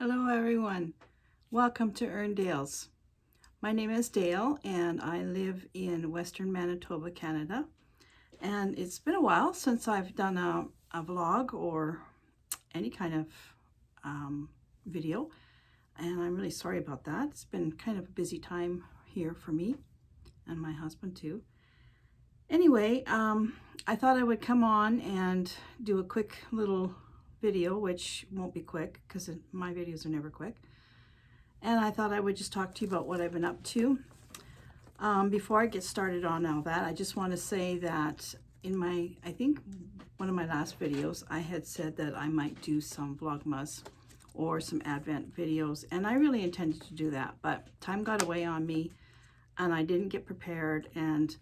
Hello everyone, welcome to Dales. My name is Dale and I live in Western Manitoba, Canada. And it's been a while since I've done a vlog or any kind of video. And I'm really sorry about that. It's been kind of a busy time here for me and my husband too. Anyway, I thought I would come on and do a quick little video, which won't be quick because my videos are never quick. And I thought I would just talk to you about what I've been up to. Before I get started on all that, I just want to say that in I think one of my last videos, I had said that I might do some Vlogmas or some Advent videos, and I really intended to do that, but time got away on me and I didn't get prepared, and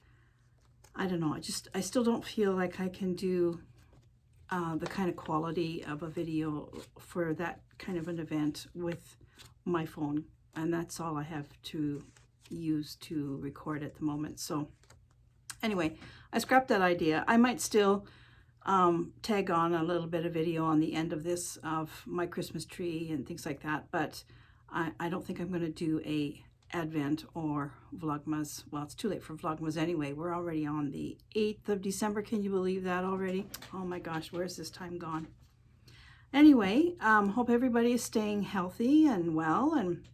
I don't know, I still don't feel like I can do the kind of quality of a video for that kind of an event with my phone, and that's all I have to use to record at the moment. So anyway, I scrapped that idea. I might still tag on a little bit of video on the end of this of my Christmas tree and things like that, but I don't think I'm going to do a Advent or Vlogmas. Well, it's too late for Vlogmas anyway. We're already on the 8th of December. Can you believe that already? Oh my gosh, where's this time gone? Anyway, hope everybody is staying healthy and well, and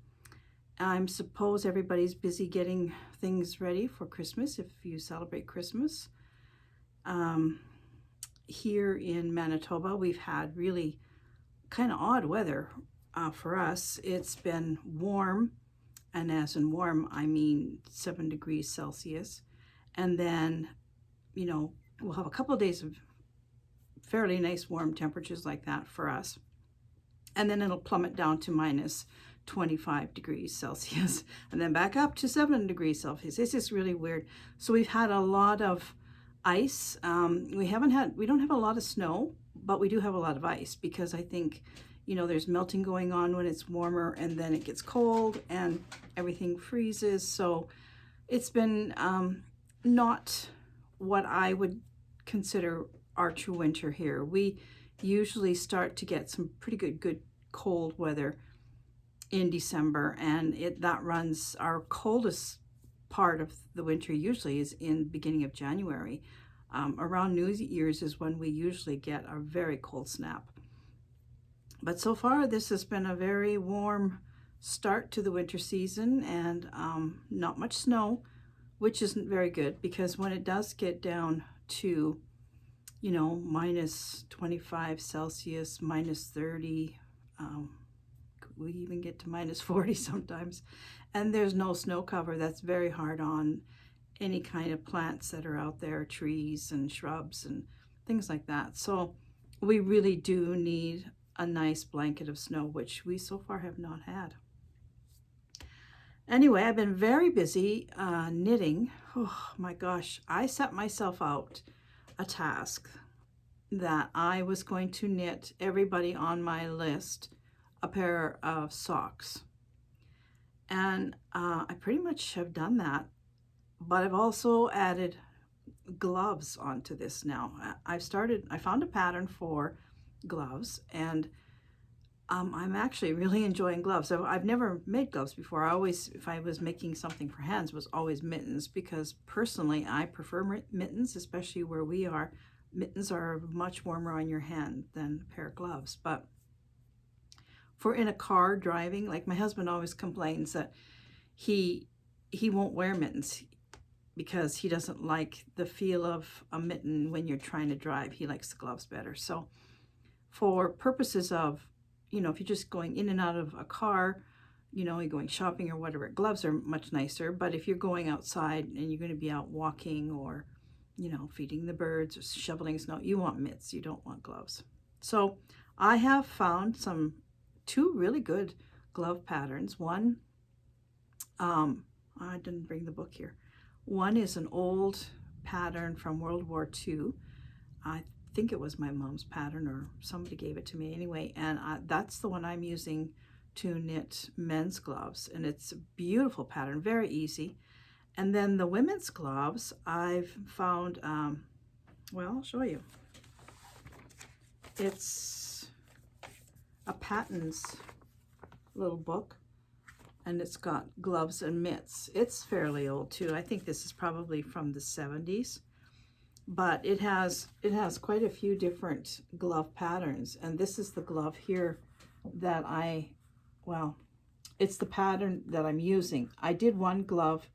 I suppose everybody's busy getting things ready for Christmas if you celebrate Christmas. Here in Manitoba, we've had really kind of odd weather for us. It's been warm, and as in warm, I mean 7 degrees Celsius. And then, you know, we'll have a couple of days of fairly nice warm temperatures like that for us. And then it'll plummet down to minus 25 degrees Celsius and then back up to 7 degrees Celsius. It's just really weird. So we've had a lot of ice. We don't have a lot of snow, but we do have a lot of ice because I think, you know, there's melting going on when it's warmer, and then it gets cold and everything freezes. So it's been not what I would consider our true winter here. We usually start to get some pretty good cold weather in December, and that runs, our coldest part of the winter usually is in beginning of January. Around New Year's is when we usually get a very cold snap. But so far this has been a very warm start to the winter season, and not much snow, which isn't very good, because when it does get down to, you know, minus 25 Celsius, minus 30, we even get to minus 40 sometimes, and there's no snow cover, that's very hard on any kind of plants that are out there, trees and shrubs and things like that. So we really do need a nice blanket of snow, which we so far have not had. Anyway, I've been very busy knitting. Oh my gosh, I set myself out a task that I was going to knit everybody on my list a pair of socks. And I pretty much have done that, but I've also added gloves onto this now. I found a pattern for gloves, and I'm actually really enjoying gloves. I've never made gloves before. I always, if I was making something for hands, was always mittens, because personally I prefer mittens, especially where we are. Mittens are much warmer on your hand than a pair of gloves. But for in a car driving, like my husband always complains that he won't wear mittens because he doesn't like the feel of a mitten when you're trying to drive. He likes the gloves better. So for purposes of, you know, if you're just going in and out of a car, you know, you're going shopping or whatever, gloves are much nicer. But if you're going outside and you're going to be out walking, or, you know, feeding the birds or shoveling snow, you want mitts, you don't want gloves. So I have found two really good glove patterns. One, I didn't bring the book here. One is an old pattern from World War II. I think it was my mom's pattern, or somebody gave it to me anyway, and that's the one I'm using to knit men's gloves, and it's a beautiful pattern, very easy. And then the women's gloves, I've found, well, I'll show you. It's a Patons little book, and it's got gloves and mitts. It's fairly old too. I think this is probably from the 70s, but it has quite a few different glove patterns, and this is the glove here that well, it's the pattern that I'm using. I did one glove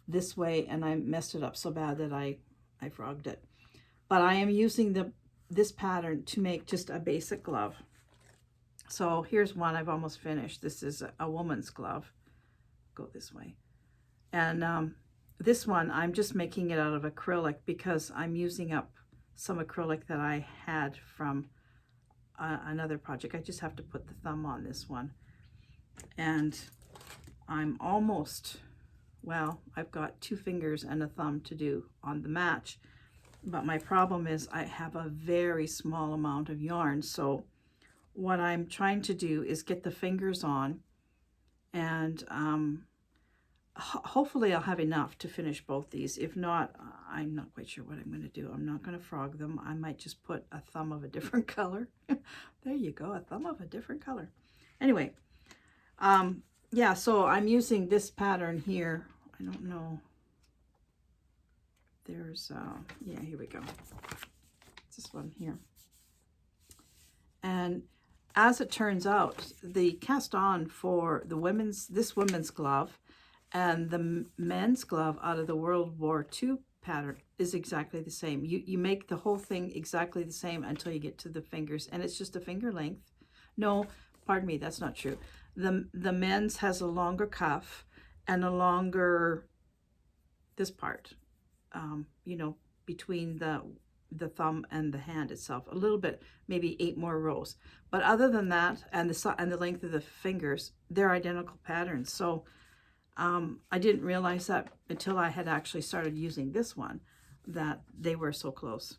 this way and I messed it up so bad that I frogged it. But I am using this pattern to make just a basic glove. So here's one I've almost finished. This is a woman's glove. Go this way. And this one, I'm just making it out of acrylic because I'm using up some acrylic that I had from another project. I just have to put the thumb on this one. And I'm almost, well, I've got 2 fingers and a thumb to do on the match. But my problem is I have a very small amount of yarn. So what I'm trying to do is get the fingers on, and hopefully I'll have enough to finish both these. If not, I'm not quite sure what I'm going to do. I'm not going to frog them. I might just put a thumb of a different color. There you go, a thumb of a different color. Anyway, yeah, so I'm using this pattern here. I don't know. There's, yeah, here we go. It's this one here. And as it turns out, the cast on for this women's glove and the men's glove out of the World War II pattern is exactly the same. You make the whole thing exactly the same until you get to the fingers, and it's just a finger length. No, pardon me, that's not true. The men's has a longer cuff and a longer, this part, you know, between the thumb and the hand itself, a little bit, maybe 8 more rows. But other than that, and the length of the fingers, they're identical patterns. So I didn't realize that until I had actually started using this one, that they were so close.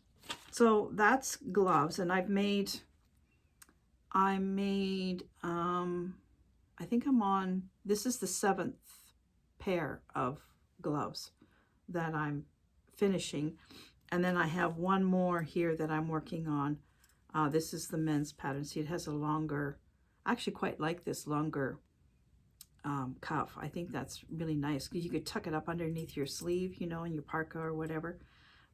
So that's gloves, and I made, I think I'm on, this is the 7th pair of gloves that I'm finishing. And then I have one more here that I'm working on. This is the men's pattern. See, it has a longer, I actually quite like this longer cuff. I think that's really nice because you could tuck it up underneath your sleeve, you know, in your parka or whatever.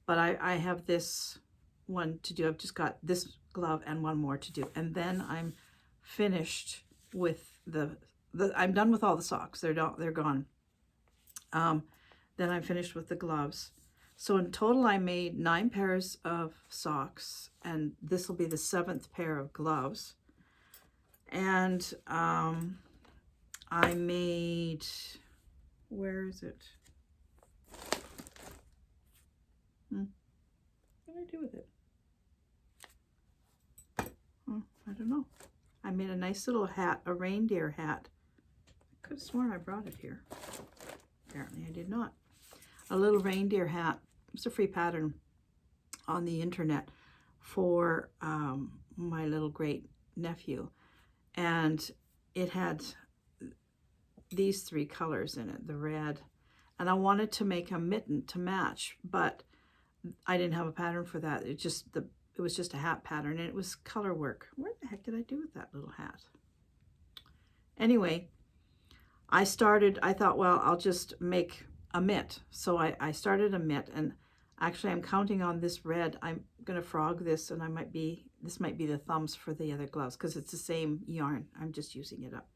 But I have this one to do. I've just got this glove and one more to do. And then I'm finished with I'm done with all the socks. They're gone. Then I'm finished with the gloves. So in total, I made 9 pairs of socks, and this will be the 7th pair of gloves. And I made, where is it? What did I do with it? I don't know. I made a nice little hat, a reindeer hat. I could have sworn I brought it here. Apparently I did not. A little reindeer hat. It's a free pattern on the internet for my little great nephew. And it had these 3 colors in it, the red. And I wanted to make a mitten to match, but I didn't have a pattern for that. It was just a hat pattern, and it was color work. What the heck did I do with that little hat? Anyway, I thought, well, I'll just make a mitt. So I started a mitt, and actually I'm counting on this red. I'm going to frog this, and this might be the thumbs for the other gloves because it's the same yarn. I'm just using it up.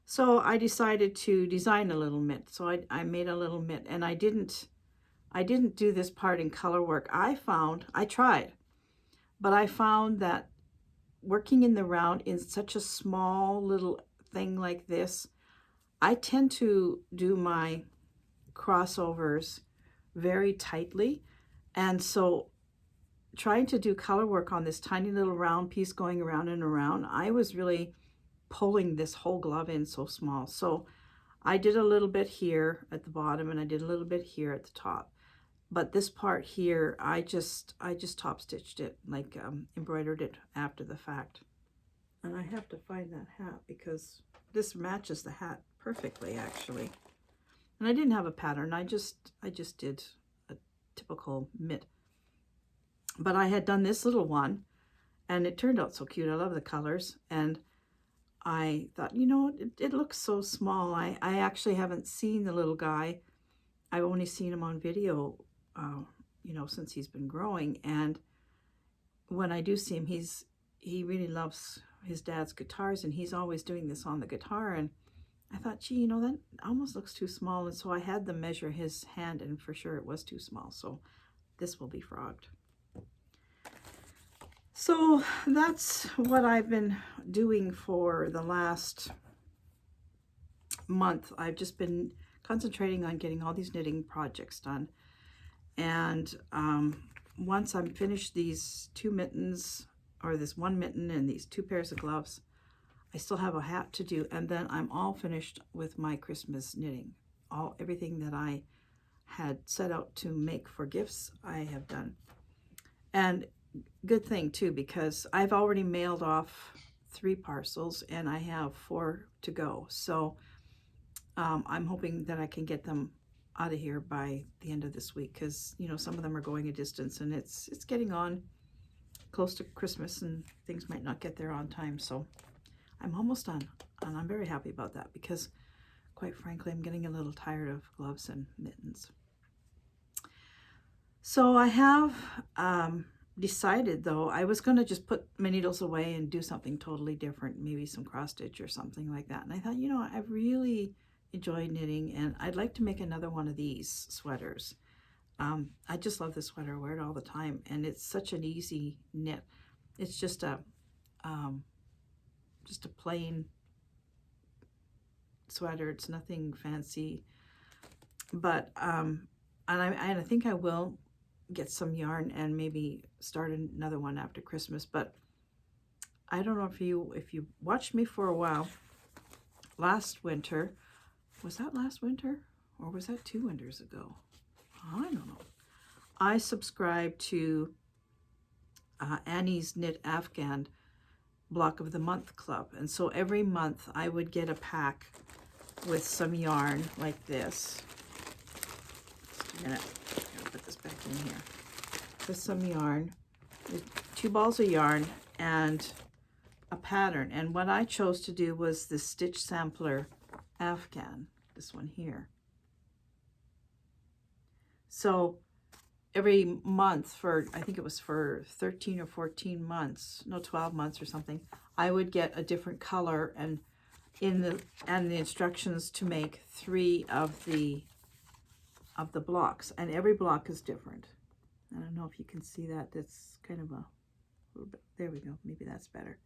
So I decided to design a little mitt. So I made a little mitt, and I didn't do this part in color work. I tried, but I found that working in the round in such a small little thing like this, I tend to do my crossovers very tightly. And so trying to do color work on this tiny little round piece going around and around, I was really pulling this whole glove in so small. So I did a little bit here at the bottom, and I did a little bit here at the top. But this part here, I just top stitched it, like embroidered it after the fact. And I have to find that hat because this matches the hat perfectly, actually. And I didn't have a pattern. I just did a typical mitt. But I had done this little one, and it turned out so cute. I love the colors. And I thought, you know, it looks so small. I actually haven't seen the little guy. I've only seen him on video, uh, you know, since he's been growing. And when I do see him, he really loves his dad's guitars, and he's always doing this on the guitar. And I thought, gee, you know, that almost looks too small. And so I had them measure his hand, and for sure it was too small. So this will be frogged. So that's what I've been doing for the last month. I've just been concentrating on getting all these knitting projects done. And once I'm finished these 2 mittens, or this 1 mitten and these 2 pairs of gloves, I still have a hat to do, and then I'm all finished with my Christmas knitting. Everything that I had set out to make for gifts, I have done. And good thing too, because I've already mailed off 3 parcels and I have 4 to go. So I'm hoping that I can get them out of here by the end of this week, because you know, some of them are going a distance, and it's getting on close to Christmas and things might not get there on time. So I'm almost done, and I'm very happy about that, because quite frankly, I'm getting a little tired of gloves and mittens. So I have decided, though, I was going to just put my needles away and do something totally different, maybe some cross stitch or something like that. And I thought, you know, I've really enjoyed knitting, and I'd like to make another one of these sweaters. I just love this sweater. I wear it all the time, and it's such an easy knit. It's just a plain sweater. It's nothing fancy, but and I think I will get some yarn and maybe start another one after Christmas. But I don't know if you watched me for a while. Last winter, was that last winter or was that 2 winters ago? I don't know. I subscribed to Annie's Knit Afghan Block of the Month Club, and so every month I would get a pack with some yarn like this. Just a minute, I'll put this back in here. With some yarn, with 2 balls of yarn and a pattern. And what I chose to do was the Stitch Sampler Afghan, this one here. So every month for, I think it was for 13 or 14 months, no, 12 months or something, I would get a different color and the instructions to make 3 of the blocks, and every block is different. I don't know if you can see that. That's kind of a little bit, there we go, maybe that's better.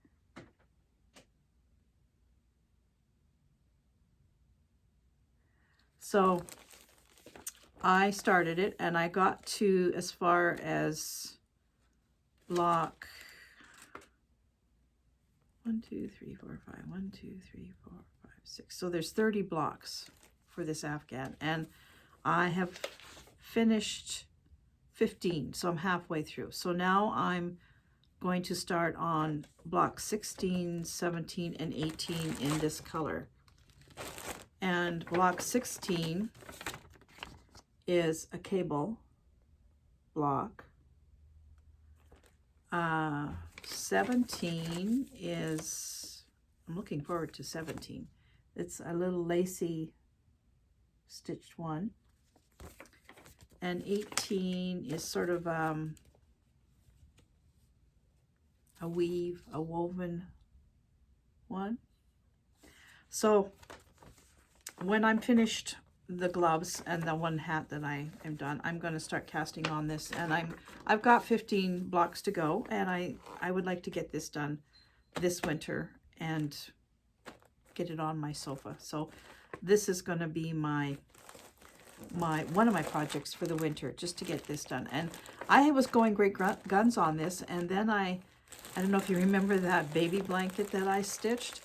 So I started it, and I got to as far as block 1, 2, 3, 4, 5. 1, 2, 3, 4, 5, 6. So there's 30 blocks for this Afghan, and I have finished 15, so I'm halfway through. So now I'm going to start on block 16, 17, and 18 in this color. And block 16 is a cable block. 17 is, I'm looking forward to 17. It's a little lacy stitched one. And 18 is sort of a woven one. So when I'm finished the gloves and the 1 hat that I am done, I'm going to start casting on this, and I've got 15 blocks to go, and I would like to get this done this winter and get it on my sofa. So this is going to be one of my projects for the winter, just to get this done. And I was going great guns on this, and then I don't know if you remember that baby blanket that I stitched.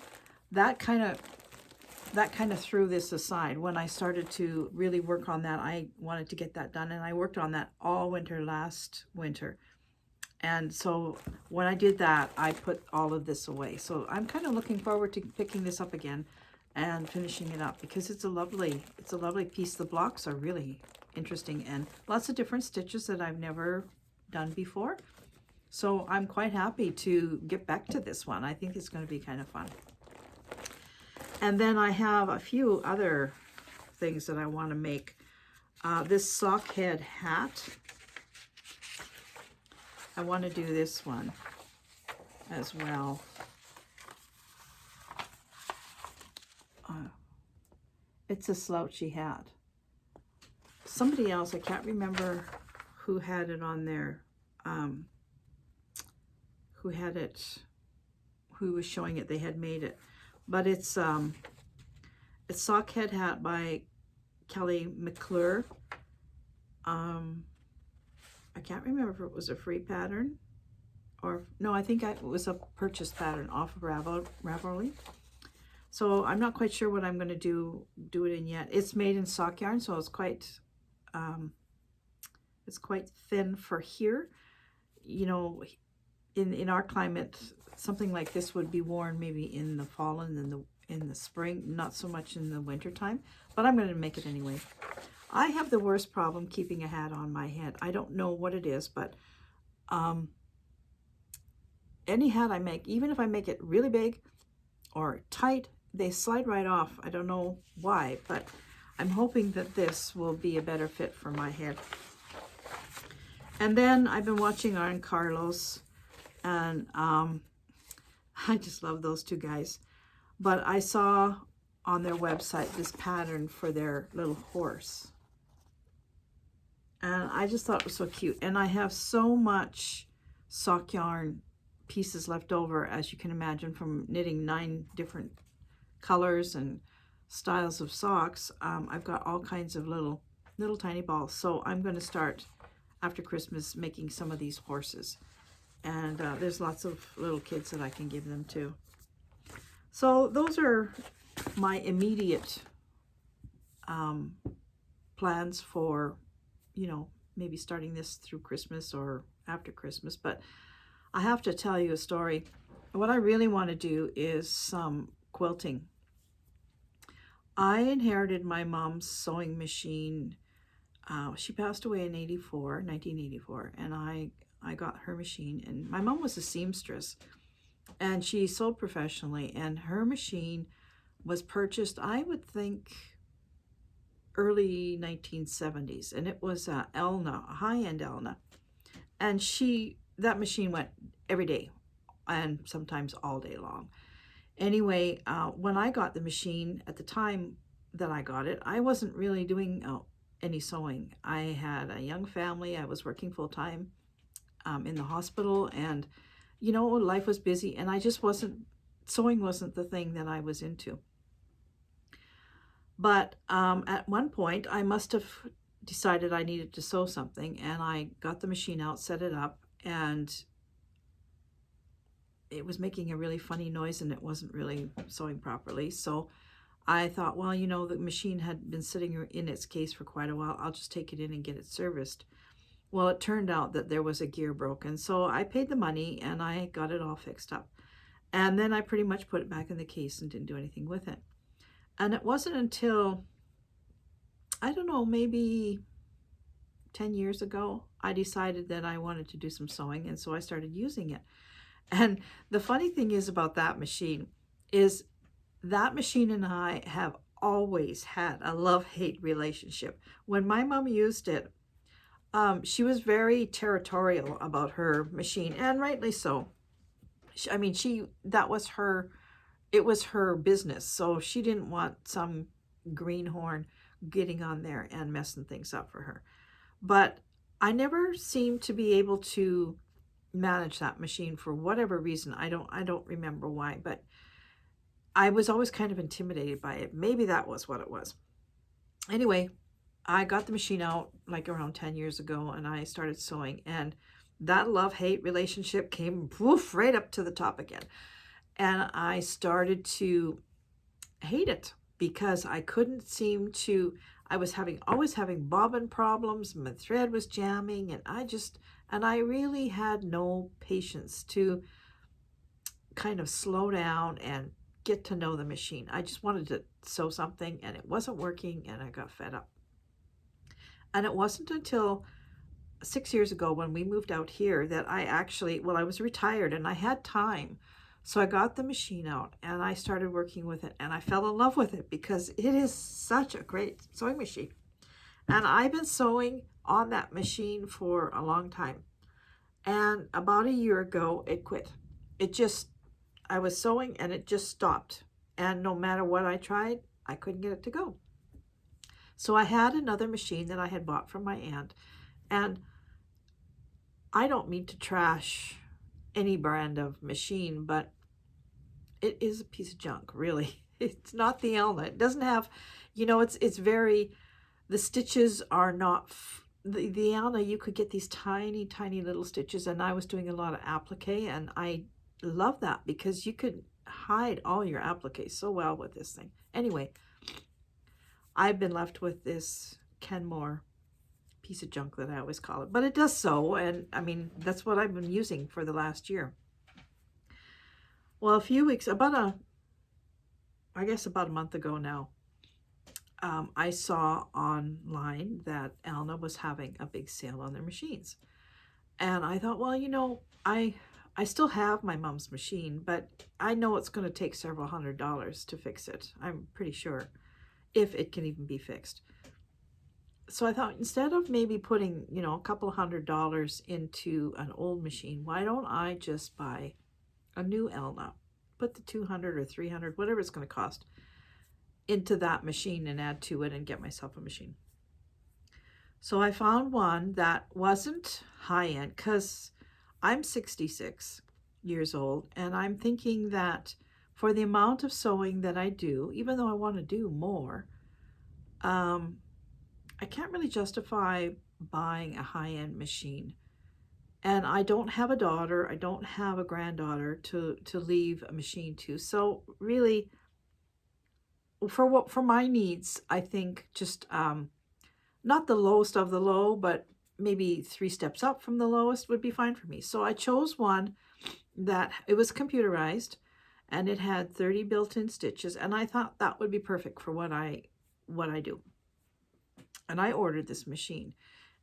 That kind of threw this aside. When I started to really work on that, I wanted to get that done, and I worked on that all winter last winter. And so when I did that, I put all of this away. So I'm kind of looking forward to picking this up again and finishing it up, because it's a lovely piece. The blocks are really interesting, and lots of different stitches that I've never done before. So I'm quite happy to get back to this one. I think it's going to be kind of fun. And then I have a few other things that I want to make. This sock head hat. I want to do this one as well. It's a slouchy hat. Somebody else, I can't remember who had it on there, who had it, who was showing it, they had made it. But it's Sock Head Hat by Kelly McClure. I can't remember if it was a free pattern or, no, I think it was a purchase pattern off of Ravelry. So I'm not quite sure what I'm going to do it in yet. It's made in sock yarn, so it's quite thin for here. You know, in our climate, something like this would be worn maybe in the fall and in the spring, not so much in the winter time. But I'm going to make it anyway. I have the worst problem keeping a hat on my head. I don't know what it is, but any hat I make, even if I make it really big or tight, they slide right off. I don't know why, but I'm hoping that this will be a better fit for my head. And then I've been watching Iron Carlos, and I just love those two guys. But I saw on their website this pattern for their little horse. And I just thought it was so cute. And I have so much sock yarn pieces left over, as you can imagine, from knitting 9 different colors and styles of socks. I've got all kinds of little tiny balls. So I'm going to start after Christmas making some of these horses. And there's lots of little kids that I can give them to. So those are my immediate plans for, you know, maybe starting this through Christmas or after Christmas. But I have to tell you a story. What I really want to do is some quilting. I inherited my mom's sewing machine. She passed away in 1984, and I got her machine. And my mom was a seamstress, and she sewed professionally, and her machine was purchased, I would think, early 1970s, and it was Elna, a high-end Elna. And that machine went every day, and sometimes all day long. Anyway, when I got the machine, at the time that I got it, I wasn't really doing any sewing. I had a young family. I was working full-time in the hospital, and, you know, life was busy, and I just sewing wasn't the thing that I was into. But at one point, I must have decided I needed to sew something, and I got the machine out, set it up, and it was making a really funny noise, and it wasn't really sewing properly. So I thought, well, you know, the machine had been sitting in its case for quite a while. I'll just take it in and get it serviced. Well, it turned out that there was a gear broken. So I paid the money, and I got it all fixed up. And then I pretty much put it back in the case and didn't do anything with it. And it wasn't until, I don't know, maybe 10 years ago, I decided that I wanted to do some sewing, and so I started using it. And the funny thing is about that machine is that machine and I have always had a love-hate relationship. When my mom used it, she was very territorial about her machine, and rightly so. I mean, it was her business, so she didn't want some greenhorn getting on there and messing things up for her. But I never seemed to be able to manage that machine for whatever reason. I don't remember why, but I was always kind of intimidated by it. Maybe that was what it was. Anyway, I got the machine out like around 10 years ago, and I started sewing, and that love-hate relationship came woof, right up to the top again. And I started to hate it because I couldn't seem to, I was always having bobbin problems, my thread was jamming, and I really had no patience to kind of slow down and get to know the machine. I just wanted to sew something, and it wasn't working, and I got fed up. And it wasn't until 6 years ago when we moved out here that I was retired, and I had time So I got the machine out and I started working with it, and I fell in love with it because it is such a great sewing machine. And I've been sewing on that machine for a long time. And about a year ago, it quit. It just, I was sewing and it just stopped. And no matter what I tried, I couldn't get it to go. So I had another machine that I had bought from my aunt. And I don't mean to trash any brand of machine, but it is a piece of junk, really. It's not the Elna. It doesn't have, it's very, the stitches are not, the Elna, you could get these tiny, tiny little stitches, and I was doing a lot of applique, and I love that because you could hide all your applique so well with this thing. Anyway, I've been left with this Kenmore piece of junk that I always call it, but it does sew, and I mean, that's what I've been using for the last year. Well, a few weeks, I guess about a month ago now, I saw online that Elna was having a big sale on their machines. And I thought, well, I still have my mom's machine, but I know it's going to take several $100s to fix it. I'm pretty sure, if it can even be fixed. So I thought, instead of maybe putting, a couple $100s into an old machine, why don't I just buy a new Elna? Put the 200 or 300, whatever it's going to cost, into that machine and add to it and get myself a machine. So I found one that wasn't high-end, because I'm 66 years old, and I'm thinking that for the amount of sewing that I do, even though I want to do more, I can't really justify buying a high-end machine. And I don't have a daughter, I don't have a granddaughter to leave a machine to. So really, for my needs, I think just not the lowest of the low, but maybe 3 steps up from the lowest would be fine for me. So I chose one that it was computerized, and it had 30 built-in stitches, and I thought that would be perfect for what I do. And I ordered this machine.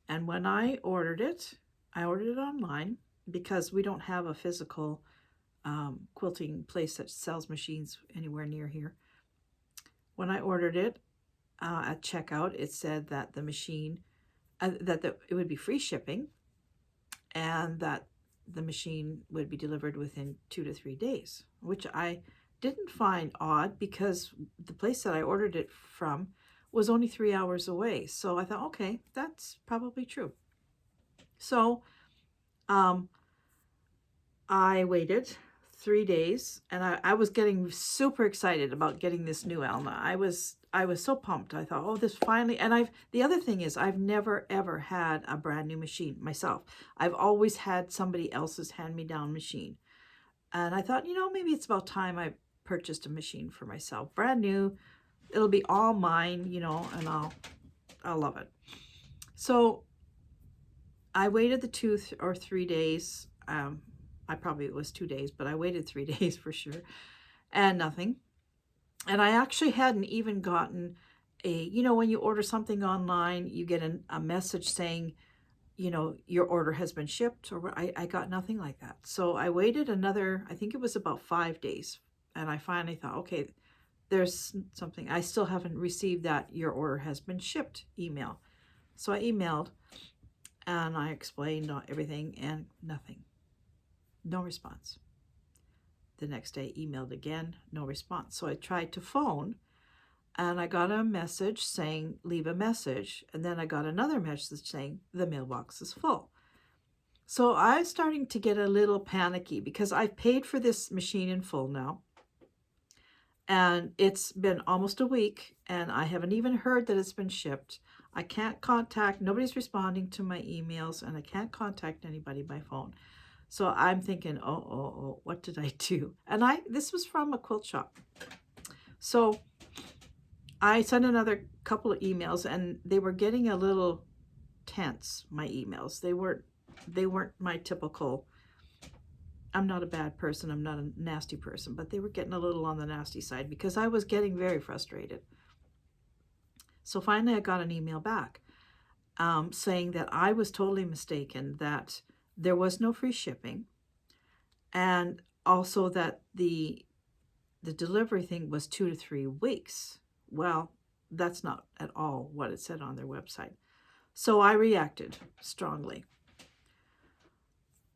And when I ordered it online, because we don't have a physical quilting place that sells machines anywhere near here. When I ordered it, at checkout, it said that the machine, it would be free shipping, and that the machine would be delivered within 2 to 3 days, which I didn't find odd because the place that I ordered it from was only 3 hours away. So I thought, okay, that's probably true. So I waited 3 days, and I was getting super excited about getting this new Elna. I was so pumped. I thought, oh, this finally, and the other thing is, I've never ever had a brand new machine myself. I've always had somebody else's hand-me-down machine. And I thought, maybe it's about time I purchased a machine for myself. Brand new, it'll be all mine, and I'll love it. So I waited the 2 or 3 days. It was 2 days, but I waited 3 days for sure, and nothing. And I actually hadn't even gotten when you order something online, you get a message saying, your order has been shipped, or I got nothing like that. So I waited another, I think it was about 5 days, and I finally thought, okay, there's something. I still haven't received that your order has been shipped email. So I emailed, and I explained everything, and nothing. No response. The next day, emailed again, no response. So I tried to phone, and I got a message saying, leave a message. And then I got another message saying, the mailbox is full. So I'm starting to get a little panicky because I've paid for this machine in full now. And it's been almost a week, and I haven't even heard that it's been shipped. I can't contact, nobody's responding to my emails, and I can't contact anybody by phone. So I'm thinking, oh, what did I do? And this was from a quilt shop. So I sent another couple of emails, and they were getting a little tense, my emails. They weren't my typical, I'm not a bad person, I'm not a nasty person, but they were getting a little on the nasty side because I was getting very frustrated. So finally I got an email back saying that I was totally mistaken, that there was no free shipping, and also that the delivery thing was 2 to 3 weeks. Well, that's not at all what it said on their website. So I reacted strongly.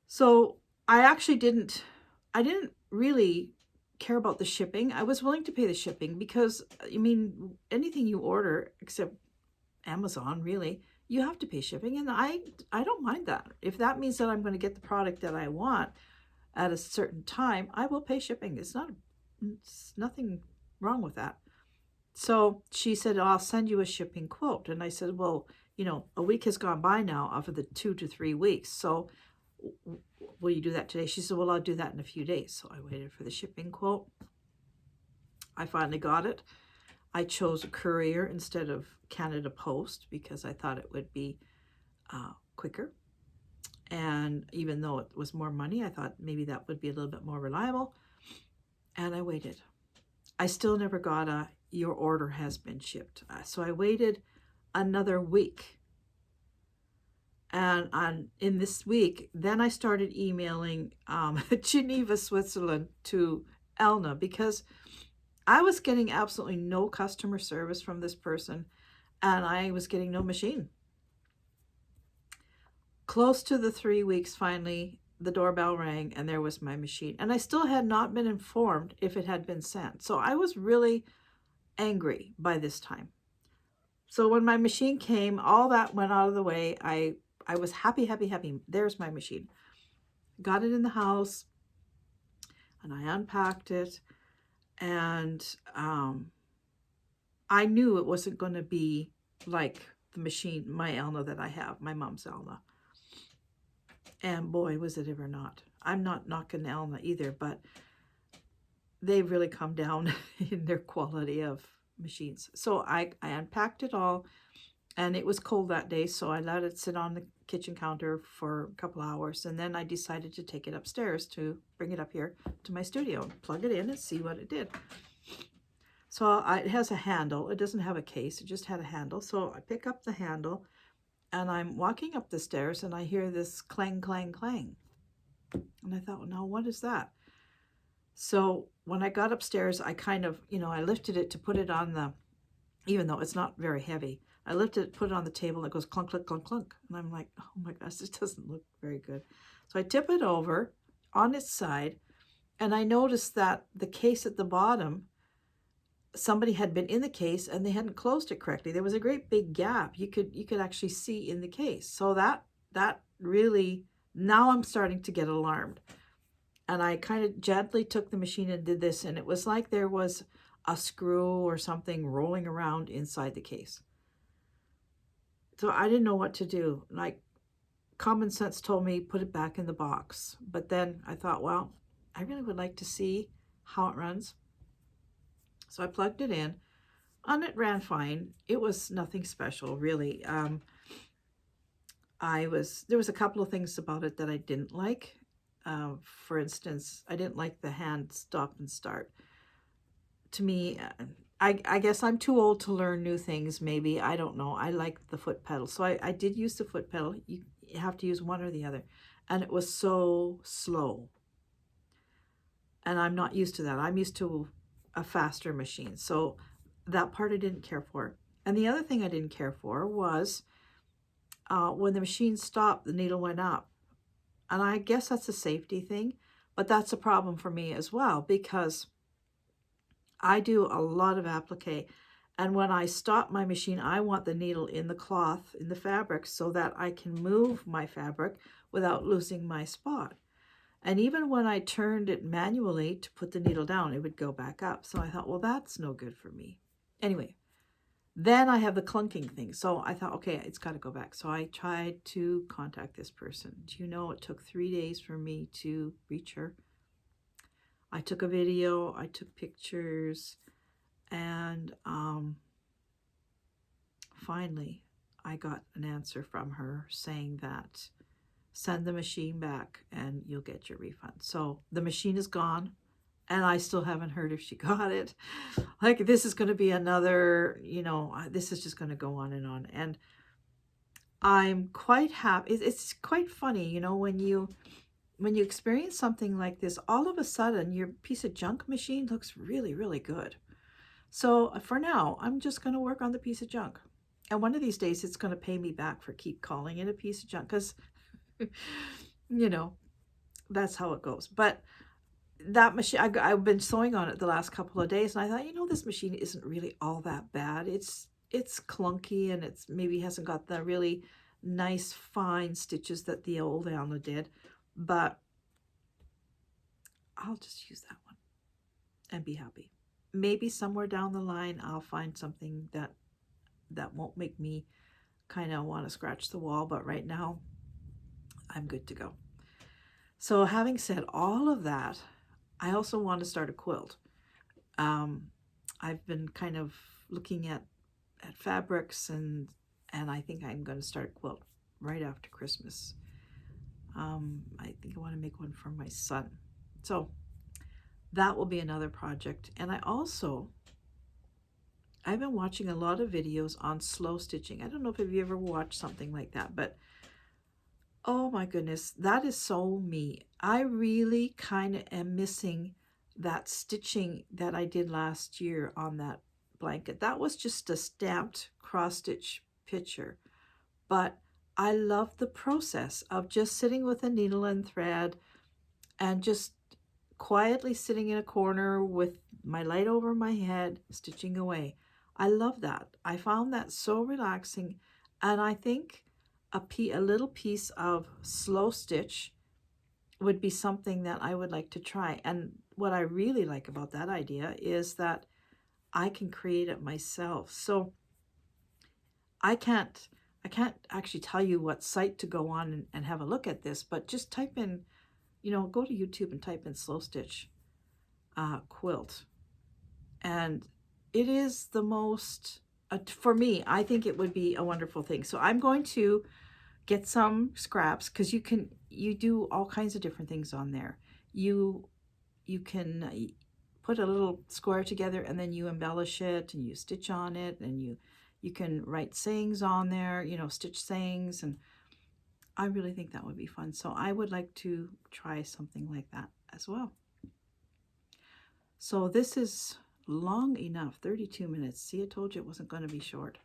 So I didn't really care about the shipping. I was willing to pay the shipping because, I mean, anything you order except Amazon, really, you have to pay shipping, and I don't mind that. If that means that I'm going to get the product that I want at a certain time, I will pay shipping. It's nothing wrong with that. So she said, I'll send you a shipping quote. And I said, well, a week has gone by now off of the 2 to 3 weeks. So will you do that today? She said, well, I'll do that in a few days. So I waited for the shipping quote. I finally got it. I chose a courier instead of Canada Post because I thought it would be quicker. And even though it was more money, I thought maybe that would be a little bit more reliable. And I waited. I still never got your order has been shipped. So I waited another week. And in this week, then I started emailing Geneva, Switzerland to Elna because I was getting absolutely no customer service from this person, and I was getting no machine. Close to the 3 weeks, finally, the doorbell rang, and there was my machine. And I still had not been informed if it had been sent. So I was really angry by this time. So when my machine came, all that went out of the way. I was happy. There's my machine. Got it in the house, and I unpacked it. And I knew it wasn't going to be like the machine, my Elna that I have, my mom's Elna. And boy, was it ever not. I'm not knocking Elna either, but they've really come down in their quality of machines. So I unpacked it all, and it was cold that day, so I let it sit on the kitchen counter for a couple hours, and then I decided to take it upstairs to bring it up here to my studio, plug it in, and see what it did. So it has a handle. It doesn't have a case. It just had a handle. So I pick up the handle, and I'm walking up the stairs, and I hear this clang, clang, clang. And I thought, well, now what is that? So when I got upstairs, I kind of, I lifted it to put it on the, even though it's not very heavy, I lifted it, put it on the table, and it goes clunk, clunk, clunk, clunk. And I'm like, oh my gosh, this doesn't look very good. So I tip it over on its side, and I noticed that the case at the bottom, somebody had been in the case and they hadn't closed it correctly. There was a great big gap. You could actually see in the case. So that really, now I'm starting to get alarmed. And I kind of gently took the machine and did this, and it was like there was a screw or something rolling around inside the case. So I didn't know what to do. Like, common sense told me put it back in the box. But then I thought, well, I really would like to see how it runs. So I plugged it in, and it ran fine. It was nothing special, really. There was a couple of things about it that I didn't like. For instance, I didn't like the hand stop and start. To me, I guess I'm too old to learn new things, maybe. I don't know. I like the foot pedal. So I did use the foot pedal. You have to use one or the other. And it was so slow. And I'm not used to that. I'm used to a faster machine. So that part I didn't care for. And the other thing I didn't care for was when the machine stopped, the needle went up. And I guess that's a safety thing, but that's a problem for me as well, because I do a lot of applique. And when I stop my machine, I want the needle in the cloth, in the fabric, so that I can move my fabric without losing my spot. And even when I turned it manually to put the needle down, it would go back up. So I thought, well, that's no good for me. Anyway, then I have the clunking thing. So I thought, okay, it's got to go back. So I tried to contact this person. Do you know, it took 3 days for me to reach her. I took a video, I took pictures, and finally I got an answer from her saying that send the machine back and you'll get your refund. So the machine is gone, and I still haven't heard if she got it. Like, this is going to be another, this is just going to go on. And I'm quite happy. It's quite funny, when you when you experience something like this, all of a sudden your piece of junk machine looks really, really good. So for now, I'm just going to work on the piece of junk. And one of these days, it's going to pay me back for keep calling it a piece of junk because, you know, that's how it goes. But that machine, I've been sewing on it the last couple of days, and I thought, this machine isn't really all that bad. It's clunky, and it's maybe hasn't got the really nice fine stitches that the old Alma did, but I'll just use that one and be happy. Maybe somewhere down the line I'll find something that won't make me kind of want to scratch the wall, but right now I'm good to go. So having said all of that, I also want to start a quilt. I've been kind of looking at fabrics, and I think I'm going to start a quilt right after Christmas. I think I want to make one for my son. So that will be another project. And I've been watching a lot of videos on slow stitching. I don't know if you ever watched something like that, but oh my goodness, that is so me. I really kind of am missing that stitching that I did last year on that blanket. That was just a stamped cross stitch picture, but I love the process of just sitting with a needle and thread and just quietly sitting in a corner with my light over my head, stitching away. I love that. I found that so relaxing, and I think a little piece of slow stitch would be something that I would like to try. And what I really like about that idea is that I can create it myself. So I can't actually tell you what site to go on and have a look at this, but just type in, go to YouTube and type in slow stitch quilt. And it is the most, for me, I think it would be a wonderful thing. So I'm going to get some scraps, because you do all kinds of different things on there. You can put a little square together, and then you embellish it and you stitch on it, and you can write sayings on there, stitch sayings, and I really think that would be fun. So I would like to try something like that as well. So this is long enough, 32 minutes. See, I told you it wasn't going to be short.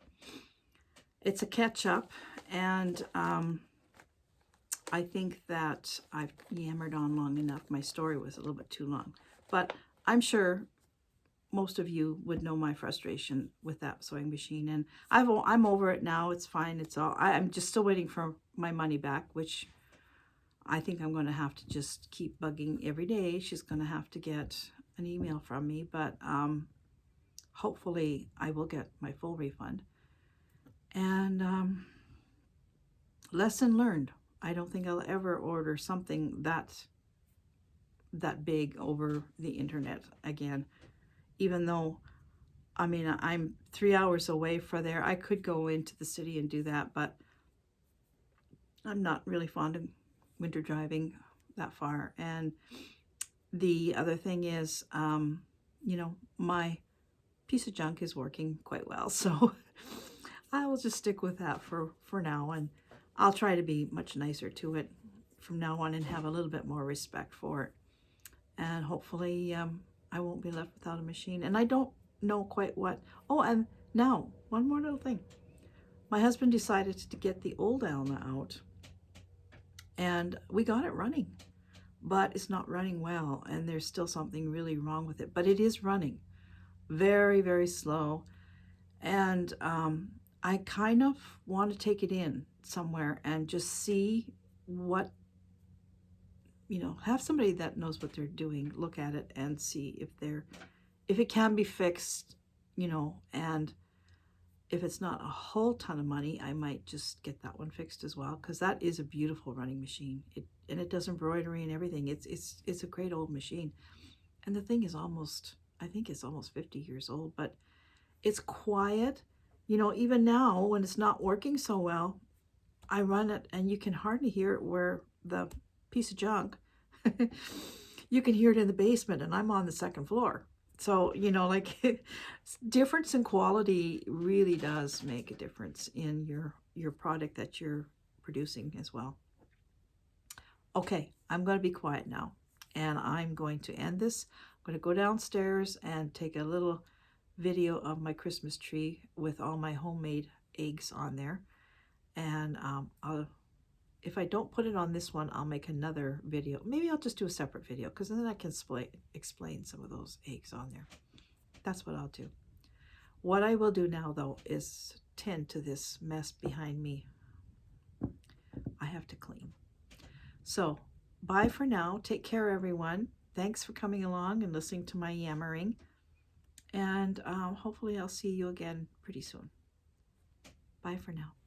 It's a catch-up, and I think that I've yammered on long enough. My story was a little bit too long, but I'm sure most of you would know my frustration with that sewing machine, and I'm over it now. It's fine. I'm just still waiting for my money back, which I think I'm going to have to just keep bugging every day. She's going to have to get an email from me, but hopefully I will get my full refund. And lesson learned. I don't think I'll ever order something that big over the internet again, even though, I'm 3 hours away from there. I could go into the city and do that, but I'm not really fond of winter driving that far. And the other thing is, my piece of junk is working quite well, so I will just stick with that for now, and I'll try to be much nicer to it from now on and have a little bit more respect for it. And hopefully I won't be left without a machine. And I don't know quite what. Oh, and now, one more little thing. My husband decided to get the old Alma out, and we got it running. But it's not running well, and there's still something really wrong with it. But it is running very, very slow. And I kind of want to take it in somewhere and just see what, have somebody that knows what they're doing look at it and see if it can be fixed, and if it's not a whole ton of money, I might just get that one fixed as well, because that is a beautiful running machine. It does embroidery and everything. It's a great old machine. And the thing is I think it's almost 50 years old, but it's quiet. Even now when it's not working so well, I run it and you can hardly hear it where the piece of junk, you can hear it in the basement, and I'm on the second floor. So, difference in quality really does make a difference in your product that you're producing as well. Okay, I'm going to be quiet now, and I'm going to end this. I'm going to go downstairs and take a little video of my Christmas tree with all my homemade eggs on there. And if I don't put it on this one, I'll make another video. Maybe I'll just do a separate video, because then I can explain some of those eggs on there. That's what I'll do. What I will do now, though, is tend to this mess behind me. I have to clean. So, bye for now. Take care, everyone. Thanks for coming along and listening to my yammering. And hopefully I'll see you again pretty soon. Bye for now.